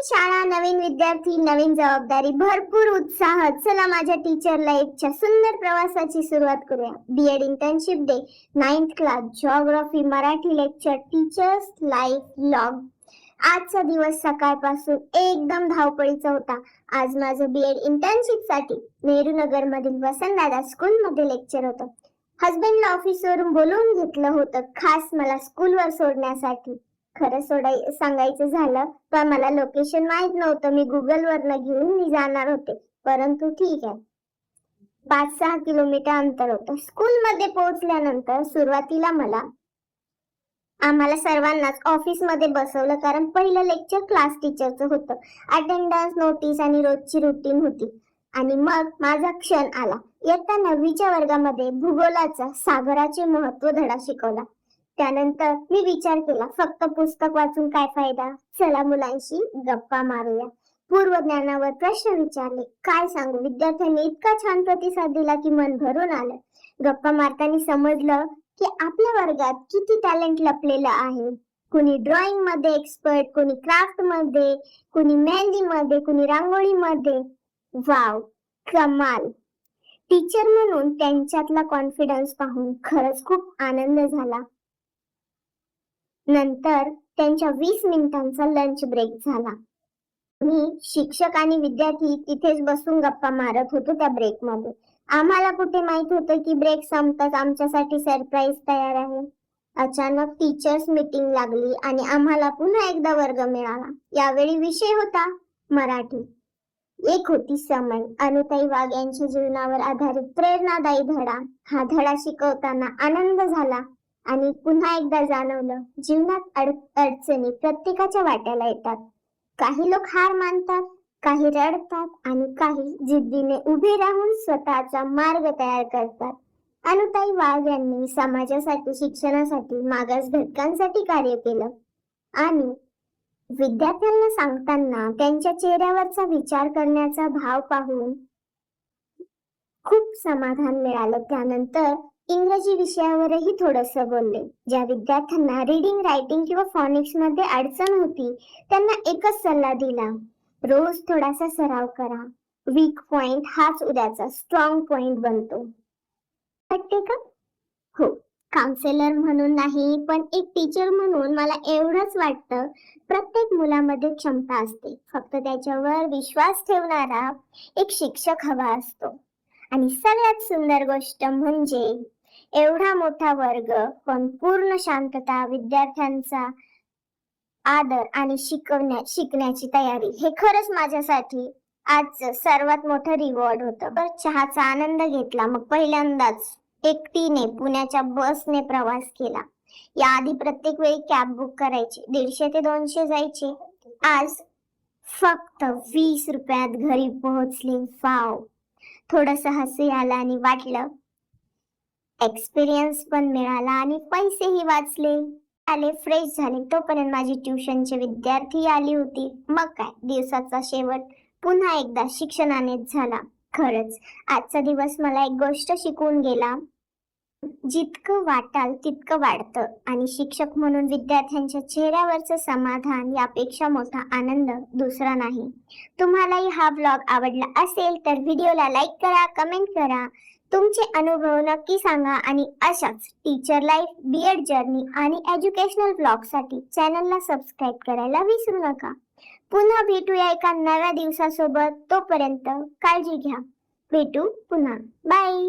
नवीन शाळा, नवीन विद्यार्थी, नवीन जबाबदारी, भरपूर उत्साह. चला माझ्या टीचर लाईफच्या सुंदर प्रवासाची सुरुवात करूया. B Ed internship day, 9th class, geography, Marathi lecture, teachers life log. आजचा दिवस सकाळपासून एकदम धावपळीचा होता. आज माझं बीएड इंटर्नशिप साठी नेहरू नगर मधील वसंतदादा स्कूल मध्ये लेक्चर होतं. हसबंडला ऑफिसवरून बोलवून घेतलं होतं खास मला स्कूलवर सोडण्यासाठी. खरं सांगायचं झालं तर मला लोकेशन माहित नव्हतं. मी गुगल वरनं घेऊन मी जाणार होते, परंतु ठीक आहे, 5-6 किलोमीटर अंतर होतं. स्कूल मध्ये पोहोचल्यानंतर सुरुवातीला आम्हाला सर्वांनाच ऑफिस मध्ये बसवलं, कारण पहिलं लेक्चर क्लास टीचरचं होतं. अटेंडन्स, नोटीस आणि रोजची रुटीन होती. आणि मग माझा क्षण आला. इयत्ता 9वीच्या वर्गामध्ये भूगोलाचा सागराचे महत्व धडा शिकवला. त्यानंतर मी विचार केला, फक्त पुस्तक वाचून काय फायदा, चला मुलांशी गप्पा मारूया. पूर्व ज्ञानावर प्रश्न विचारले. काय सांगू, विद्यार्थ्यांनी इतका छान प्रतिसाद दिला की मन भरून आलं. गप्पा मारताना समजलं की आपल्या वर्गात किती टॅलेंट लपलेलं आहे. कुणी ड्रॉइंग मध्ये एक्सपर्ट, कुणी क्राफ्ट मध्ये, कुणी मेहंदी मध्ये, कुणी रांगोळी मध्ये. वाव, कमाल. टीचर म्हणून त्यांच्यातला कॉन्फिडन्स पाहून खरंच खूप आनंद झाला. नंतर त्यांच्या 20 मिनिटांचा लंच ब्रेक झाला. मी, शिक्षक आणि विद्यार्थी तिथेच बसून गप्पा मारत होतो. त्या ब्रेक मध्ये आम्हाला कुठे माहित होतं की ब्रेक संपताच आमच्यासाठी सरप्राईज तयार आहे. अचानक टीचर्स मीटिंग लागली आणि आम्हाला पुन्हा एकदा वर्ग मिळाला. यावेळी विषय होता मराठी. एक होती समय. अनुताई वाघ यांच्या जीवनावर आधारित प्रेरणादायी धडा. हा धडा शिकवताना आनंद झाला आणि पुन्हा एकदा जाणवलं, जीवनात अडचणी प्रत्येकाच्या वाट्याला येतात. काही लोक हार मानतात, काही रडतात आणि काही जिद्दीने उभे राहून स्वतःचा मार्ग तयार करतात. अनुताई वाघ यांनी समाजासाठी, शिक्षणासाठी, मागास घटकांसाठी कार्य केलं आणि विद्यार्थ्यांना सांगताना त्यांच्या चेहऱ्यावरचा विचार करण्याचा भाव पाहून खूप समाधान मिळालं. त्यानंतर इंग्रजी विषयावरही थोडंसं बोलले. ज्या विद्यार्थ्यांना रीडिंग, रायटिंग किंवा फॉनिक्स मध्ये अडचण होती त्यांना एकच सल्ला दिला, रोज थोडासा सराव करा. वीक पॉइंट हाच उद्याचा स्ट्रॉंग पॉइंट बनतो. वाटते का? हो, काउन्सिलर म्हणून नाही पण एक टीचर म्हणून मला एवढंच वाटतं, प्रत्येक मुलामध्ये क्षमता असते, फक्त त्याच्यावर विश्वास ठेवणारा एक शिक्षक हवा असतो. आणि सगळ्यात सुंदर गोष्ट म्हणजे एवढा मोठा वर्ग पण पूर्ण शांतता, विद्यार्थ्यांचा आदर आणि शिकण्याची तयारी. हे खरंच माझ्यासाठी आज सर्वात मोठं रिवॉर्ड होतं. तर चहाचा आनंद घेतला. मग पहिल्यांदाच एकटीने पुण्याच्या बसने प्रवास केला. याआधी प्रत्येक वेळी कॅब बुक करायची, 150 ते 200 जायचे. आज फक्त 20 रुपयात घरी पोहोचले. वाव. थोडस हसू आलं आणि वाटलं एक्सपिरियन्स पण मिळाला आणि पैसेही वाचले. आले, फ्रेश झाले. तोपर्यंत माझी ट्युशनचे विद्यार्थी आली होती. मग काय, दिवसाचा शेवट पुन्हा एकदा शिक्षणानेच झाला. खरंच आजचा दिवस मला एक गोष्ट शिकवून गेला, जितकं वाटाल तितकं वाढतं. आणि शिक्षक म्हणून विद्यार्थ्यांच्या चेहऱ्यावरचं समाधान यापेक्षा मोठा आनंद दुसरा नाही. तुम्हालाही हा ब्लॉग आवडला असेल तर व्हिडिओला लाईक करा, कमेंट करा, तुमचे अनुभव नक्की सांगा आणि अशाच टीचर लाईफ, बीएड जर्नी आणि एज्युकेशनल ब्लॉगसाठी चॅनलला सबस्क्राईब करायला विसरू नका. पुन्हा भेटूया एका नव्या दिवसासोबत. तोपर्यंत काळजी घ्या. भेटू पुन्हा. बाय.